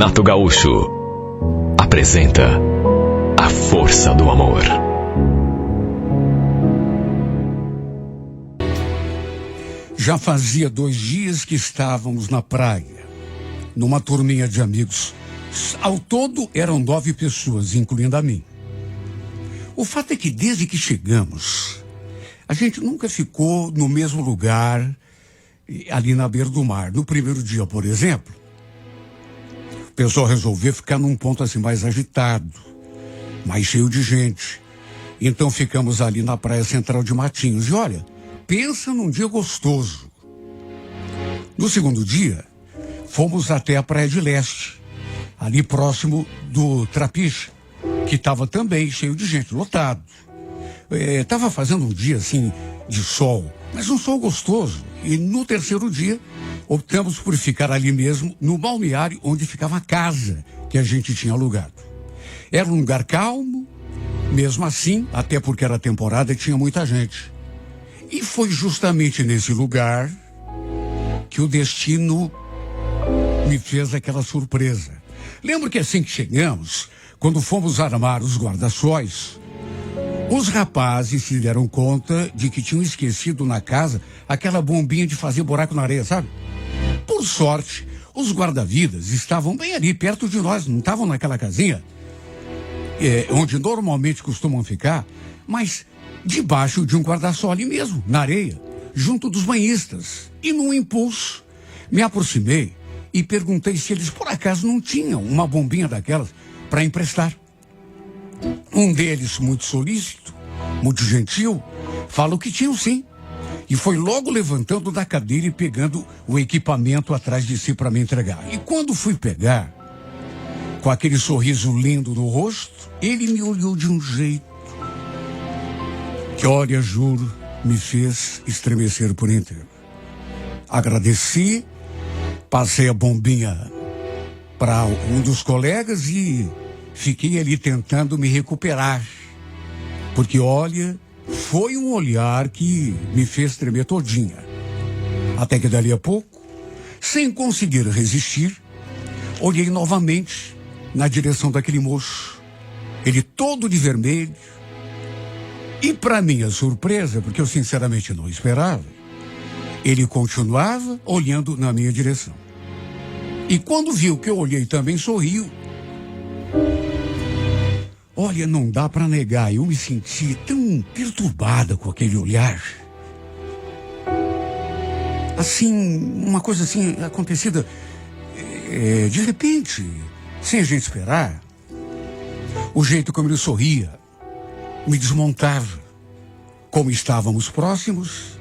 Renato Gaúcho apresenta A Força do Amor. Já fazia 2 dias que estávamos na praia, numa turminha de amigos. Ao todo eram 9 pessoas, incluindo a mim. O fato é que desde que chegamos, a gente nunca ficou no mesmo lugar, ali na beira do mar. No primeiro dia, por exemplo, o pessoal resolveu ficar num ponto assim mais agitado, mais cheio de gente. Então ficamos ali na praia central de Matinhos. E olha, pensa num dia gostoso. No segundo dia, fomos até a Praia de Leste, ali próximo do Trapiche, que estava também cheio de gente, lotado. Estava fazendo um dia assim de sol, mas um sol gostoso. E no terceiro dia, optamos por ficar ali mesmo, no balneário onde ficava a casa que a gente tinha alugado. Era um lugar calmo, mesmo assim, até porque era temporada e tinha muita gente. E foi justamente nesse lugar que o destino me fez aquela surpresa. Lembro que assim que chegamos, quando fomos armar os guarda-sóis, os rapazes se deram conta de que tinham esquecido na casa aquela bombinha de fazer buraco na areia, sabe? Por sorte, os guarda-vidas estavam bem ali, perto de nós, não estavam naquela casinha, onde normalmente costumam ficar, mas debaixo de um guarda-sol ali mesmo, na areia, junto dos banhistas. E num impulso, me aproximei e perguntei se eles por acaso não tinham uma bombinha daquelas para emprestar. Um deles, muito solícito, muito gentil, falou que tinham sim. E foi logo levantando da cadeira e pegando o equipamento atrás de si para me entregar. E quando fui pegar, com aquele sorriso lindo no rosto, ele me olhou de um jeito que, olha, juro, me fez estremecer por inteiro. Agradeci, passei a bombinha para um dos colegas e fiquei ali tentando me recuperar. Porque, olha, foi um olhar que me fez tremer todinha. Até que dali a pouco, sem conseguir resistir, olhei novamente na direção daquele moço. Ele todo de vermelho. E para minha surpresa, porque eu sinceramente não esperava, ele continuava olhando na minha direção. E quando viu que eu olhei também sorriu. Olha, não dá para negar, eu me senti tão perturbada com aquele olhar. Assim, uma coisa assim acontecida de repente, sem a gente esperar. O jeito como ele sorria me desmontava. Como estávamos próximos,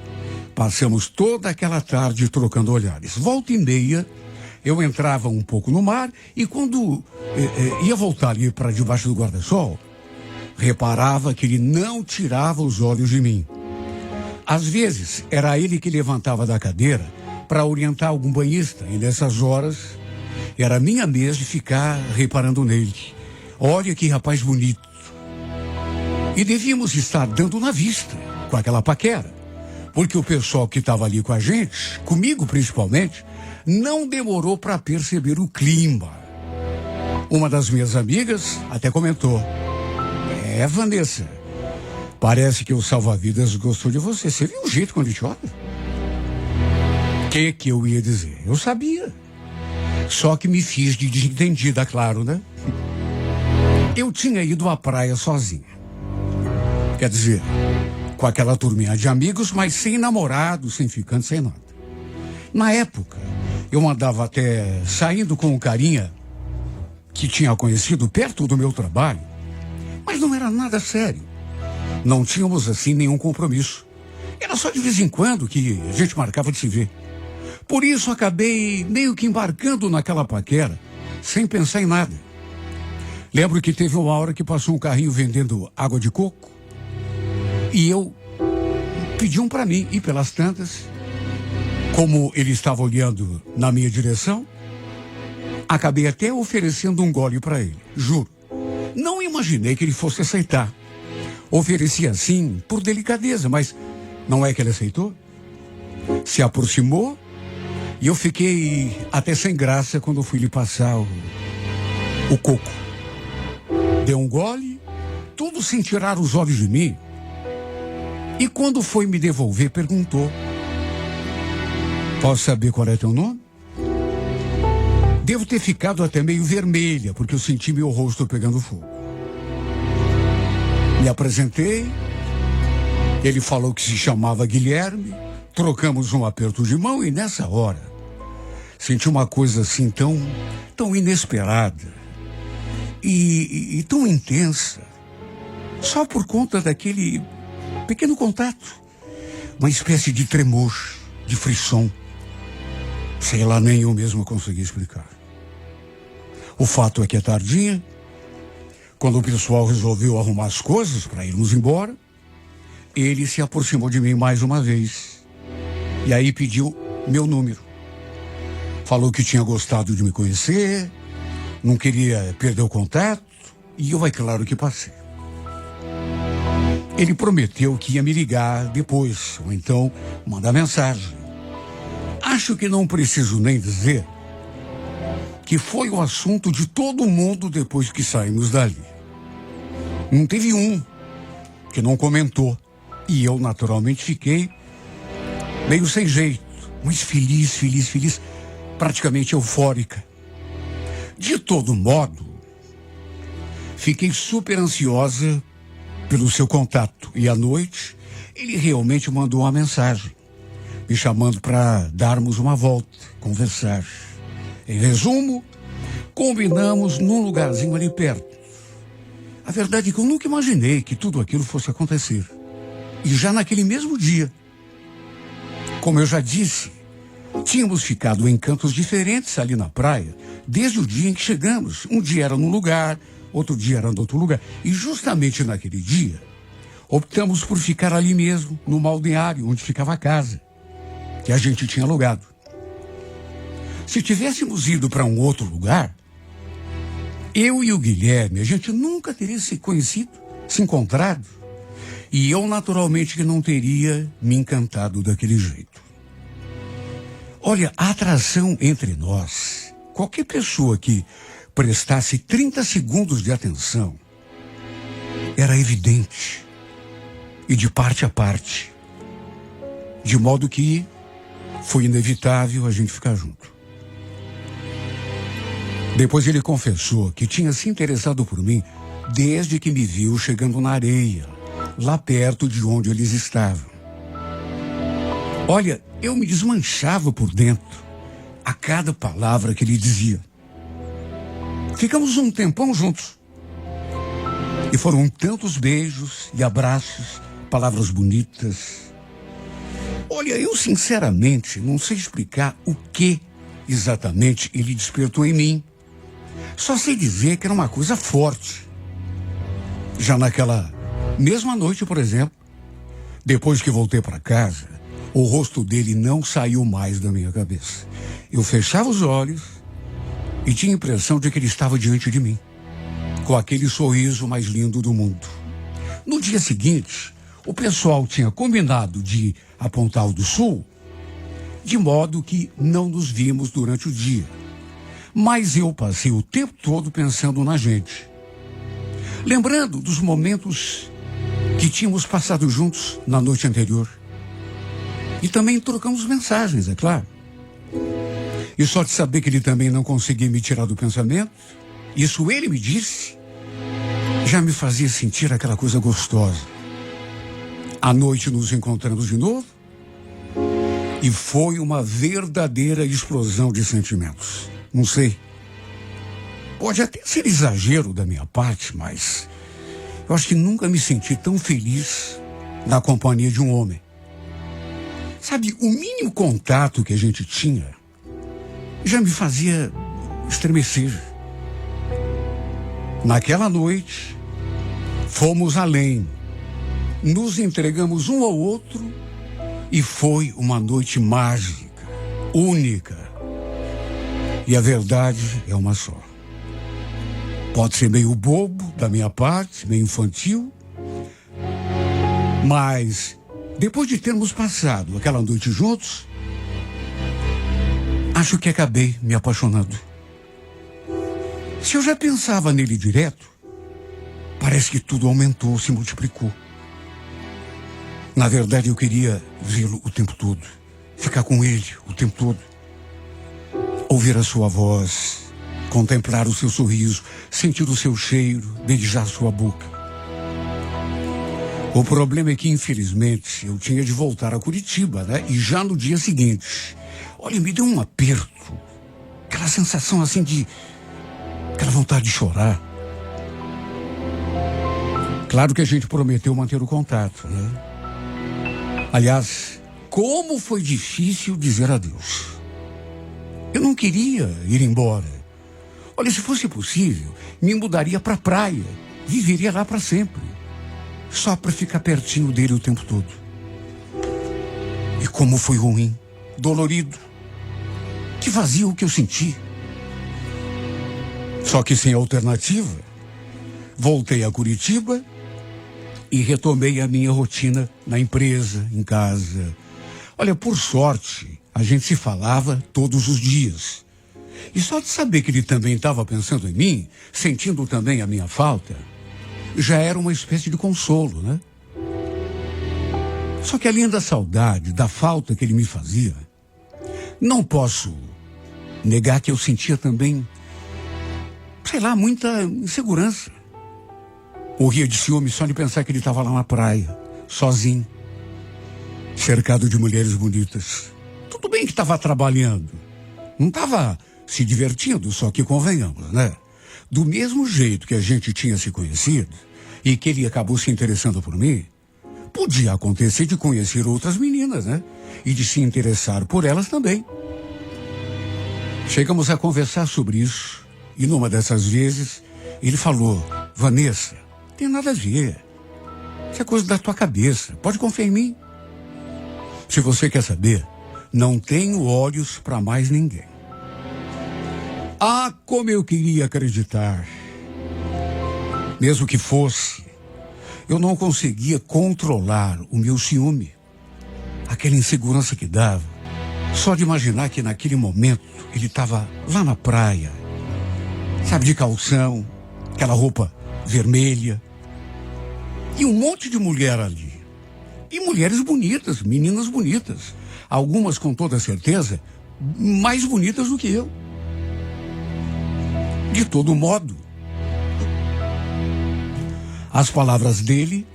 passamos toda aquela tarde trocando olhares. Volta e meia, eu entrava um pouco no mar e quando ia voltar ali para debaixo do guarda-sol, reparava que ele não tirava os olhos de mim. Às vezes, era ele que levantava da cadeira para orientar algum banhista e nessas horas, era minha vez de ficar reparando nele. Olha que rapaz bonito. E devíamos estar dando na vista com aquela paquera, porque o pessoal que estava ali com a gente, comigo principalmente, não demorou para perceber o clima. Uma das minhas amigas até comentou: Vanessa, parece que o salva-vidas gostou de você. Você viu o jeito quando ele te olha? O que eu ia dizer? Eu sabia. Só que me fiz de desentendida, claro, né? Eu tinha ido à praia sozinha. Quer dizer, com aquela turminha de amigos, mas sem namorado, sem ficante, sem nada. Na época, eu andava até saindo com um carinha que tinha conhecido perto do meu trabalho, mas não era nada sério. Não tínhamos, assim, nenhum compromisso. Era só de vez em quando que a gente marcava de se ver. Por isso, acabei meio que embarcando naquela paquera, sem pensar em nada. Lembro que teve uma hora que passou um carrinho vendendo água de coco e eu pedi um para mim. E pelas tantas, como ele estava olhando na minha direção, acabei até oferecendo um gole para ele. Juro, não imaginei que ele fosse aceitar. Ofereci assim por delicadeza, mas não é que ele aceitou? Se aproximou e eu fiquei até sem graça quando fui lhe passar o coco. Deu um gole, tudo sem tirar os olhos de mim. E quando foi me devolver, perguntou: posso saber qual é teu nome? Devo ter ficado até meio vermelha, porque eu senti meu rosto pegando fogo. Me apresentei, ele falou que se chamava Guilherme, trocamos um aperto de mão e nessa hora senti uma coisa assim tão inesperada e tão intensa, só por conta daquele pequeno contato, uma espécie de tremor, de frisson, sei lá, nem eu mesmo consegui explicar. O fato é que à tardinha, quando o pessoal resolveu arrumar as coisas para irmos embora, ele se aproximou de mim mais uma vez. E aí pediu meu número. Falou que tinha gostado de me conhecer, não queria perder o contato, e eu, é claro que passei. Ele prometeu que ia me ligar depois, ou então mandar mensagem. Acho que não preciso nem dizer que foi o assunto de todo mundo depois que saímos dali. Não teve um que não comentou. E eu, naturalmente, fiquei meio sem jeito, mas feliz, praticamente eufórica. De todo modo, fiquei super ansiosa pelo seu contato. E à noite, ele realmente mandou uma mensagem, me chamando para darmos uma volta, conversar. Em resumo, combinamos num lugarzinho ali perto. A verdade é que eu nunca imaginei que tudo aquilo fosse acontecer. E já naquele mesmo dia, como eu já disse, tínhamos ficado em cantos diferentes ali na praia, desde o dia em que chegamos. Um dia era num lugar, outro dia era em outro lugar. E justamente naquele dia, optamos por ficar ali mesmo, no balneário, onde ficava a casa, que a gente tinha alugado. Se tivéssemos ido para um outro lugar, eu e o Guilherme, a gente nunca teria se conhecido, se encontrado. E eu, naturalmente, que não teria me encantado daquele jeito. Olha, a atração entre nós, qualquer pessoa que prestasse 30 segundos de atenção, era evidente. E de parte a parte. De modo que foi inevitável a gente ficar junto. Depois ele confessou que tinha se interessado por mim desde que me viu chegando na areia, lá perto de onde eles estavam. Olha, eu me desmanchava por dentro a cada palavra que ele dizia. Ficamos um tempão juntos. E foram tantos beijos e abraços, palavras bonitas. Olha, eu sinceramente não sei explicar o que exatamente ele despertou em mim. Só sei dizer que era uma coisa forte. Já naquela mesma noite, por exemplo, depois que voltei para casa, o rosto dele não saiu mais da minha cabeça. Eu fechava os olhos e tinha a impressão de que ele estava diante de mim, com aquele sorriso mais lindo do mundo. No dia seguinte, o pessoal tinha combinado de Pontal do Sul, de modo que não nos vimos durante o dia. Mas eu passei o tempo todo pensando na gente. Lembrando dos momentos que tínhamos passado juntos na noite anterior. E também trocamos mensagens, é claro. E só de saber que ele também não conseguia me tirar do pensamento, isso ele me disse, já me fazia sentir aquela coisa gostosa. À noite nos encontramos de novo e foi uma verdadeira explosão de sentimentos. Não sei. Pode até ser exagero da minha parte, mas eu acho que nunca me senti tão feliz na companhia de um homem. Sabe, o mínimo contato que a gente tinha já me fazia estremecer. Naquela noite, fomos além. Nos entregamos um ao outro e foi uma noite mágica, única. E a verdade é uma só. Pode ser meio bobo da minha parte, meio infantil, mas depois de termos passado aquela noite juntos, acho que acabei me apaixonando. Se eu já pensava nele direto, parece que tudo aumentou, se multiplicou. Na verdade, eu queria vê-lo o tempo todo, ficar com ele o tempo todo, ouvir a sua voz, contemplar o seu sorriso, sentir o seu cheiro, beijar sua boca. O problema é que, infelizmente, eu tinha de voltar a Curitiba, né? E já no dia seguinte, olha, me deu um aperto, aquela sensação assim de... aquela vontade de chorar. Claro que a gente prometeu manter o contato, né? Aliás, como foi difícil dizer adeus. Eu não queria ir embora. Olha, se fosse possível, me mudaria para a praia. Viveria lá para sempre. Só para ficar pertinho dele o tempo todo. E como foi ruim, dolorido. Que vazio que eu senti. Só que sem alternativa, voltei a Curitiba e retomei a minha rotina na empresa, em casa. Olha, por sorte, a gente se falava todos os dias. E só de saber que ele também estava pensando em mim, sentindo também a minha falta, já era uma espécie de consolo, né? Só que além da saudade, da falta que ele me fazia, não posso negar que eu sentia também, sei lá, muita insegurança. Morria de ciúme só de pensar que ele estava lá na praia, sozinho, cercado de mulheres bonitas. Tudo bem que estava trabalhando, não estava se divertindo, só que convenhamos, né? Do mesmo jeito que a gente tinha se conhecido e que ele acabou se interessando por mim, podia acontecer de conhecer outras meninas, né? E de se interessar por elas também. Chegamos a conversar sobre isso e numa dessas vezes ele falou: Vanessa, tem nada a ver. Isso é coisa da tua cabeça. Pode confiar em mim. Se você quer saber, não tenho olhos para mais ninguém. Ah, como eu queria acreditar. Mesmo que fosse, eu não conseguia controlar o meu ciúme. Aquela insegurança que dava. Só de imaginar que naquele momento ele estava lá na praia. Sabe, de calção, aquela roupa vermelha. E um monte de mulher ali. E mulheres bonitas, meninas bonitas. Algumas, com toda certeza, mais bonitas do que eu. De todo modo, as palavras dele,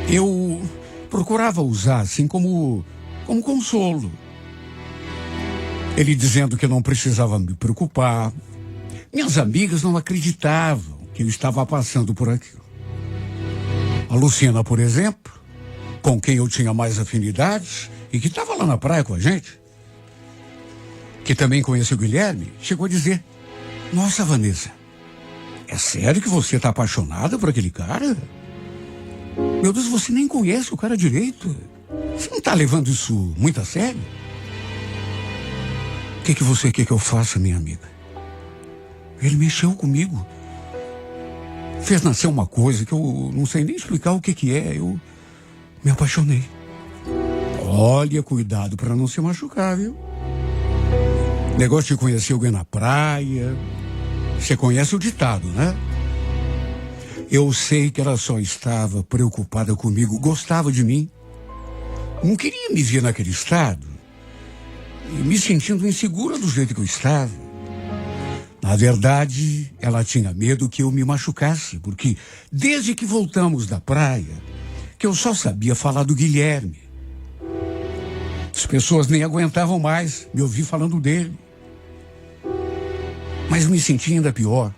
eu procurava usar assim como consolo. Ele dizendo que eu não precisava me preocupar. Minhas amigas não acreditavam que eu estava passando por aquilo. A Luciana, por exemplo, com quem eu tinha mais afinidade e que estava lá na praia com a gente, que também conhece o Guilherme, chegou a dizer: Nossa, Vanessa, é sério que você está apaixonada por aquele cara? Meu Deus, você nem conhece o cara direito. Você não está levando isso muito a sério? O que você quer que eu faça, minha amiga? Ele mexeu comigo. Fez nascer uma coisa que eu não sei nem explicar o que é. Eu me apaixonei. Olha, cuidado para não se machucar, viu? Negócio de conhecer alguém na praia. Você conhece o ditado, né? Eu sei que ela só estava preocupada comigo, gostava de mim. Não queria me ver naquele estado e me sentindo insegura do jeito que eu estava. Na verdade, ela tinha medo que eu me machucasse, porque desde que voltamos da praia, que eu só sabia falar do Guilherme. As pessoas nem aguentavam mais me ouvir falando dele. Mas me senti ainda pior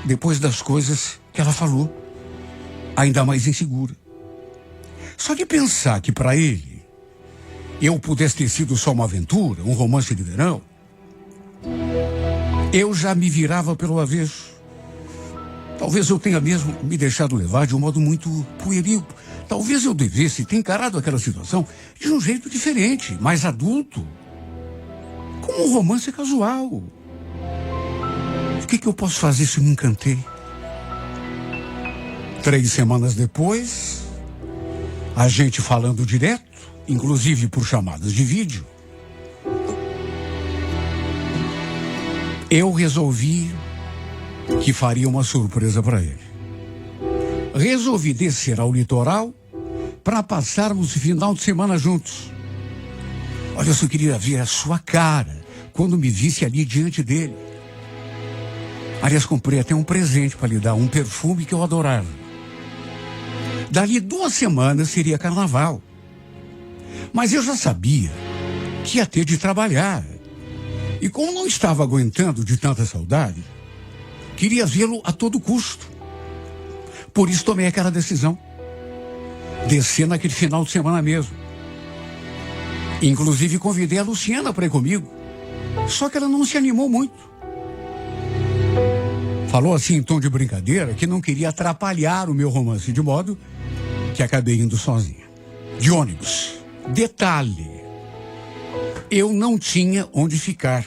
depois das coisas que ela falou, ainda mais insegura. Só de pensar que para ele eu pudesse ter sido só uma aventura, um romance de verão, eu já me virava pelo avesso. Talvez eu tenha mesmo me deixado levar de um modo muito pueril. Talvez eu devesse ter encarado aquela situação de um jeito diferente, mais adulto, como um romance casual. O que eu posso fazer se eu me encantei? 3 semanas depois, a gente falando direto, inclusive por chamadas de vídeo. Eu resolvi que faria uma surpresa para ele. Resolvi descer ao litoral para passarmos o final de semana juntos. Olha, eu só queria ver a sua cara quando me visse ali diante dele. Aliás, comprei até um presente para lhe dar, um perfume que eu adorava. Dali 2 semanas seria carnaval. Mas eu já sabia que ia ter de trabalhar. E como não estava aguentando de tanta saudade, queria vê-lo a todo custo. Por isso tomei aquela decisão. Descer naquele final de semana mesmo. Inclusive convidei a Luciana para ir comigo. Só que ela não se animou muito. Falou assim em tom de brincadeira que não queria atrapalhar o meu romance, de modo que acabei indo sozinha. De ônibus. Detalhe, eu não tinha onde ficar.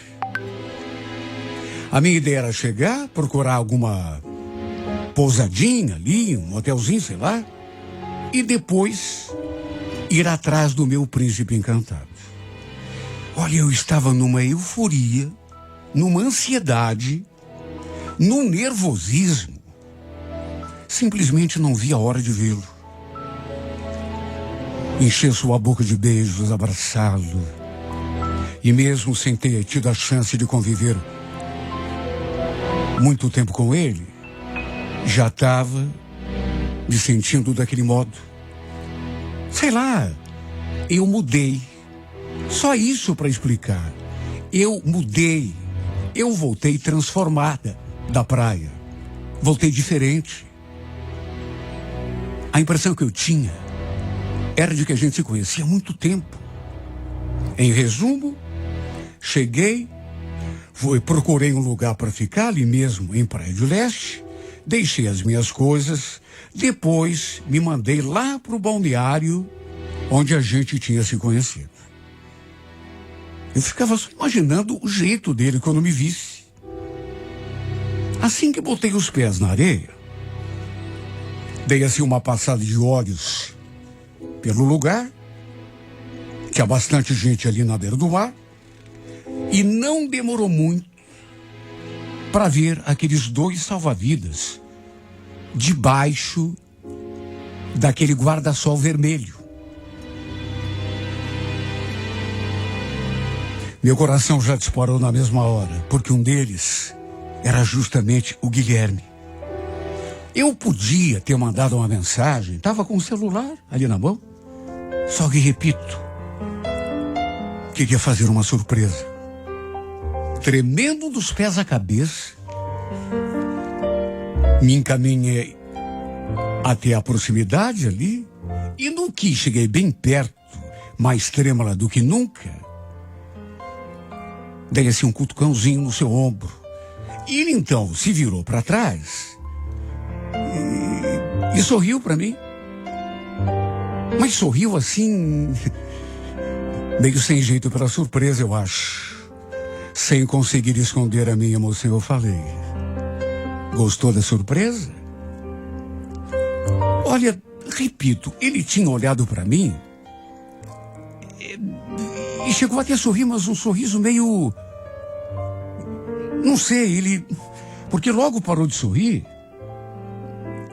A minha ideia era chegar, procurar alguma pousadinha ali, um hotelzinho, sei lá, e depois ir atrás do meu príncipe encantado. Olha, eu estava numa euforia, numa ansiedade, num nervosismo. Simplesmente não via a hora de vê-lo. Encher sua boca de beijos, abraçá-lo. E mesmo sem ter tido a chance de conviver muito tempo com ele, já estava me sentindo daquele modo. Sei lá, eu mudei. Só isso para explicar. Eu mudei. Eu voltei transformada da praia. Voltei diferente. A impressão que eu tinha era de que a gente se conhecia há muito tempo. Em resumo, cheguei, procurei um lugar para ficar ali mesmo em Praia do Leste, deixei as minhas coisas, depois me mandei lá para o balneário onde a gente tinha se conhecido. Eu ficava só imaginando o jeito dele quando me visse. Assim que botei os pés na areia, dei assim uma passada de olhos pelo lugar, tinha bastante gente ali na beira do mar, e não demorou muito para ver aqueles 2 salva-vidas debaixo daquele guarda-sol vermelho. Meu coração já disparou na mesma hora, porque um deles era justamente o Guilherme. Eu podia ter mandado uma mensagem, estava com o celular ali na mão, só que, repito, queria fazer uma surpresa. Tremendo dos pés à cabeça, me encaminhei até a proximidade ali, e no que cheguei bem perto, mais trêmula do que nunca, dei assim um cutucãozinho no seu ombro. E ele então se virou para trás e sorriu para mim. Mas sorriu assim, meio sem jeito pela surpresa, eu acho. Sem conseguir esconder a minha emoção, eu falei: gostou da surpresa? Olha, repito, ele tinha olhado para mim e chegou até a sorrir, mas um sorriso meio... Não sei, ele... Porque logo parou de sorrir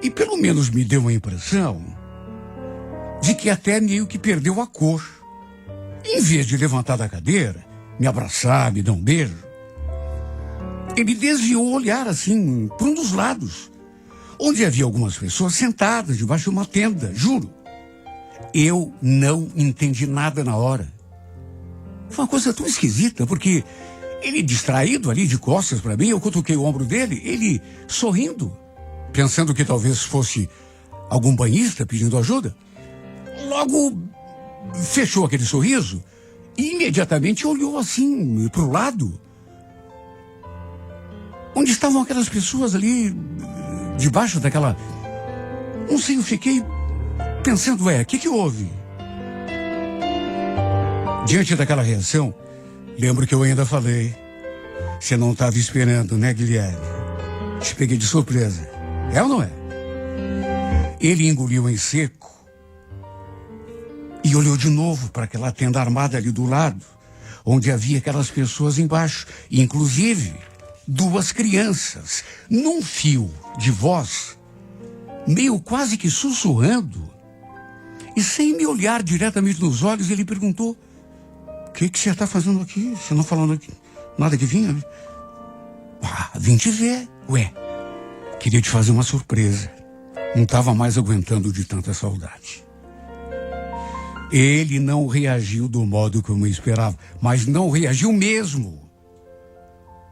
e pelo menos me deu uma impressão de que até meio que perdeu a cor. Em vez de levantar da cadeira, me abraçar, me dar um beijo, ele desviou o olhar assim, para um dos lados, onde havia algumas pessoas sentadas debaixo de uma tenda, juro. Eu não entendi nada na hora. Foi uma coisa tão esquisita, porque ele distraído ali de costas para mim, eu cutuquei o ombro dele, ele sorrindo, pensando que talvez fosse algum banhista pedindo ajuda. Logo fechou aquele sorriso e imediatamente olhou assim para o lado, onde estavam aquelas pessoas ali, debaixo daquela... Não sei, eu fiquei pensando, o que houve? Diante daquela reação, lembro que eu ainda falei: você não estava esperando, né, Guilherme? Te peguei de surpresa. É ou não é? Ele engoliu em seco e olhou de novo para aquela tenda armada ali do lado, onde havia aquelas pessoas embaixo. E, inclusive, duas crianças, num fio de voz, meio quase que sussurrando, e sem me olhar diretamente nos olhos, ele perguntou: o que você está fazendo aqui? Você não falou nada que vinha? Vim te ver. Ué, queria te fazer uma surpresa. Não estava mais aguentando de tanta saudade. Ele não reagiu do modo que eu me esperava, mas não reagiu mesmo.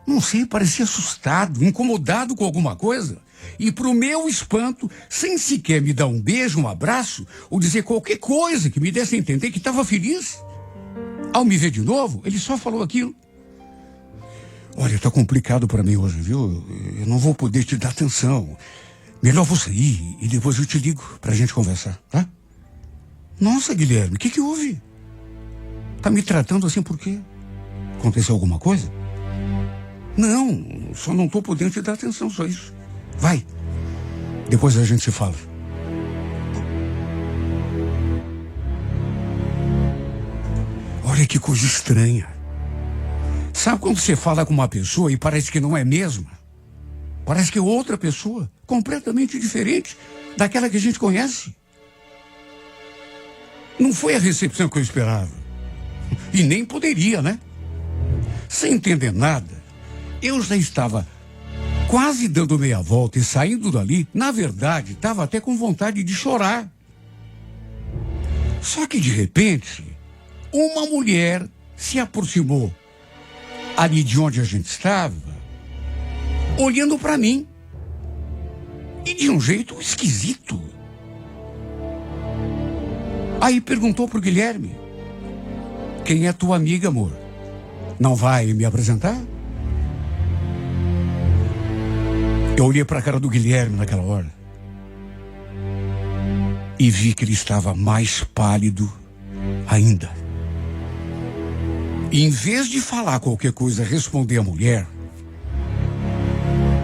Não sei, parecia assustado, incomodado com alguma coisa. E pro meu espanto, sem sequer me dar um beijo, um abraço, ou dizer qualquer coisa que me desse a entender que estava feliz. Ao me ver de novo, ele só falou aquilo: olha, tá complicado para mim hoje, viu? Eu não vou poder te dar atenção. Melhor você ir e depois eu te ligo pra gente conversar, tá? Nossa, Guilherme, o que houve? Tá me tratando assim por quê? Aconteceu alguma coisa? Não, só não tô podendo te dar atenção, só isso. Vai, depois a gente se fala. Olha que coisa estranha. Sabe quando você fala com uma pessoa e parece que não é a mesma? Parece que é outra pessoa, completamente diferente daquela que a gente conhece. Não foi a recepção que eu esperava. E nem poderia, né? Sem entender nada, eu já estava quase dando meia volta e saindo dali. Na verdade, estava até com vontade de chorar. Só que de repente, uma mulher se aproximou ali de onde a gente estava, olhando para mim. E de um jeito esquisito. Aí perguntou pro Guilherme: quem é tua amiga, amor? Não vai me apresentar? Eu olhei para a cara do Guilherme naquela hora e vi que ele estava mais pálido ainda. E em vez de falar qualquer coisa, responder a mulher,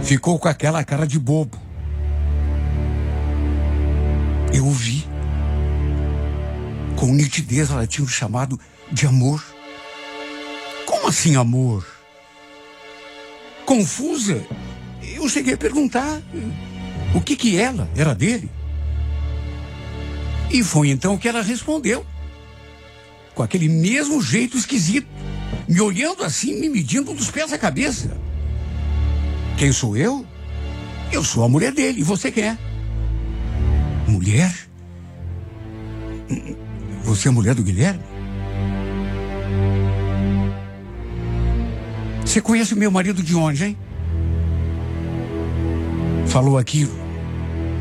ficou com aquela cara de bobo. Eu vi. Com nitidez ela tinha o chamado de amor. Como assim amor? Confusa, eu cheguei a perguntar o que ela era dele. E foi então que ela respondeu, com aquele mesmo jeito esquisito, me olhando assim, me medindo dos pés à cabeça. Quem sou eu? Eu sou a mulher dele. E você quem é? Mulher? Você é a mulher do Guilherme? Você conhece o meu marido de onde, hein? Falou aquilo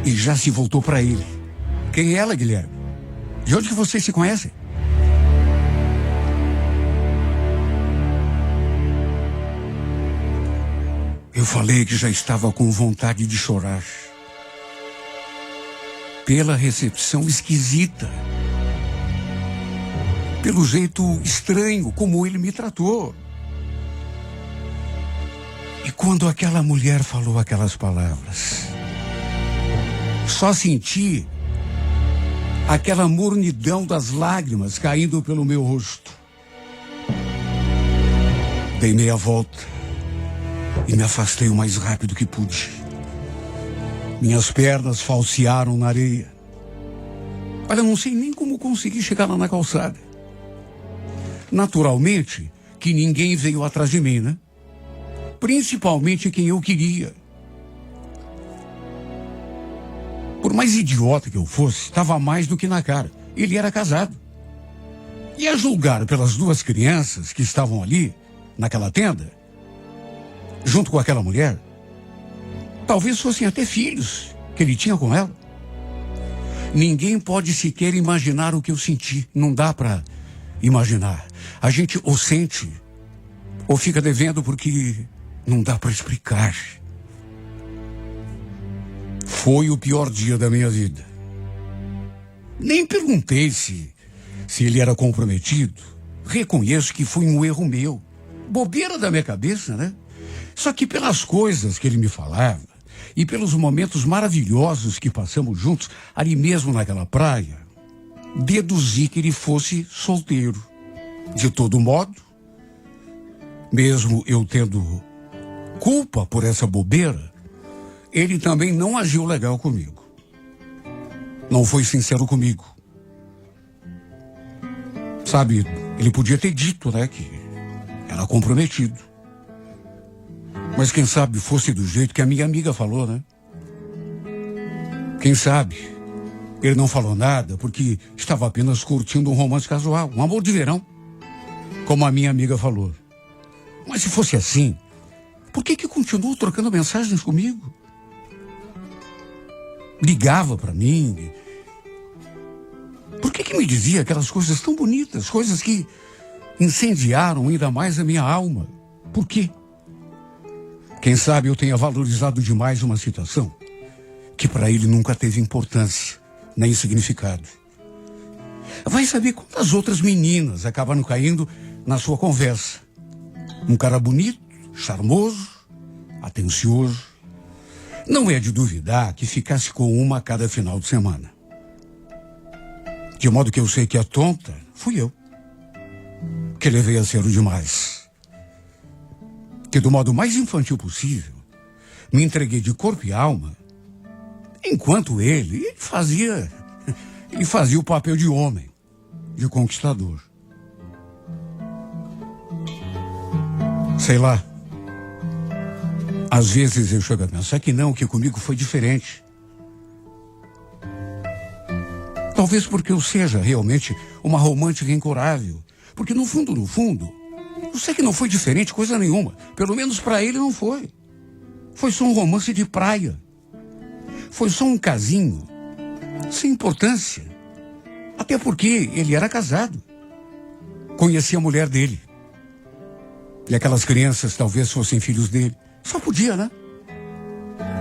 e já se voltou para ele. Quem é ela, Guilherme? De onde que vocês se conhecem? Eu falei que já estava com vontade de chorar. Pela recepção esquisita. Pelo jeito estranho como ele me tratou. E quando aquela mulher falou aquelas palavras, só senti aquela mornidão das lágrimas caindo pelo meu rosto. Dei meia volta e me afastei o mais rápido que pude. Minhas pernas falsearam na areia. Olha, não sei nem como consegui chegar lá na calçada. Naturalmente que ninguém veio atrás de mim, né? Principalmente quem eu queria. Por mais idiota que eu fosse, estava mais do que na cara. Ele era casado. E a julgar pelas duas crianças que estavam ali, naquela tenda, junto com aquela mulher, talvez fossem até filhos que ele tinha com ela. Ninguém pode sequer imaginar o que eu senti. Não dá para imaginar. A gente ou sente, ou fica devendo porque não dá para explicar. Foi o pior dia da minha vida. Nem perguntei se ele era comprometido. Reconheço que foi um erro meu. Bobeira da minha cabeça, né? Só que pelas coisas que ele me falava e pelos momentos maravilhosos que passamos juntos ali mesmo naquela praia, deduzi que ele fosse solteiro. De todo modo, mesmo eu tendo culpa por essa bobeira, ele também não agiu legal comigo. Não foi sincero comigo. Sabe, ele podia ter dito, né, que era comprometido. Mas quem sabe fosse do jeito que a minha amiga falou, né? Quem sabe ele não falou nada porque estava apenas curtindo um romance casual, um amor de verão, como a minha amiga falou. Mas se fosse assim, por que continuou trocando mensagens comigo? Ligava para mim. Por que me dizia aquelas coisas tão bonitas, coisas que incendiaram ainda mais a minha alma? Por quê? Quem sabe eu tenha valorizado demais uma situação que para ele nunca teve importância, nem significado. Vai saber quantas outras meninas acabaram caindo na sua conversa. Um cara bonito, charmoso, atencioso. Não é de duvidar que ficasse com uma a cada final de semana. De modo que eu sei que a tonta fui eu, que levei a sério demais. Que do modo mais infantil possível, me entreguei de corpo e alma, enquanto ele fazia o papel de homem, de conquistador. Sei lá, às vezes eu chego a pensar que não, que comigo foi diferente. Talvez porque eu seja realmente uma romântica incurável. Porque no fundo, eu sei que não foi diferente coisa nenhuma. Pelo menos para ele não foi. Foi só um romance de praia. Foi só um casinho, sem importância. Até porque ele era casado. Conhecia a mulher dele. E aquelas crianças talvez fossem filhos dele. Só podia, né?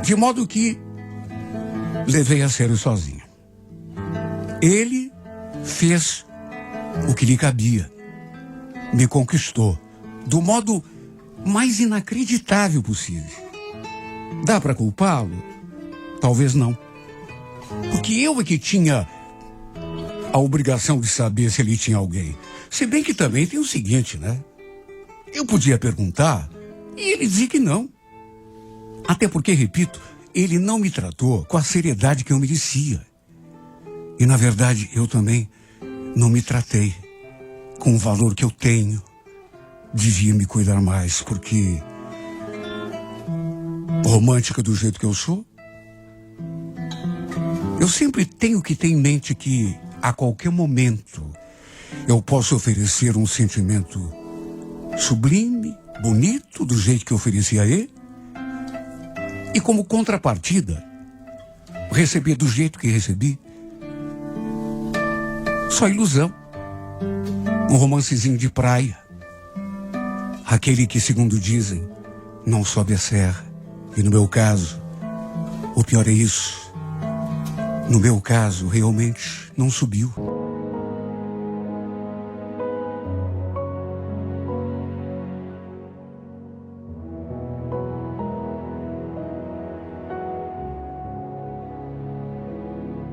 De modo que levei a sério sozinho. Ele fez o que lhe cabia. Me conquistou do modo mais inacreditável possível. Dá para culpá-lo? Talvez não. Porque eu é que tinha a obrigação de saber se ele tinha alguém. Se bem que também tem o seguinte, né? Eu podia perguntar e ele dizia que não. Até porque, repito, ele não me tratou com a seriedade que eu merecia. E, na verdade, eu também não me tratei com o valor que eu tenho. Devia me cuidar mais, porque romântica do jeito que eu sou, eu sempre tenho que ter em mente que, a qualquer momento, eu posso oferecer um sentimento sublime, bonito, do jeito que eu ofereci a ele, e como contrapartida, receber do jeito que recebi. Só ilusão. Um romancezinho de praia. Aquele que, segundo dizem, não sobe a serra. E no meu caso, o pior é isso. No meu caso, realmente não subiu.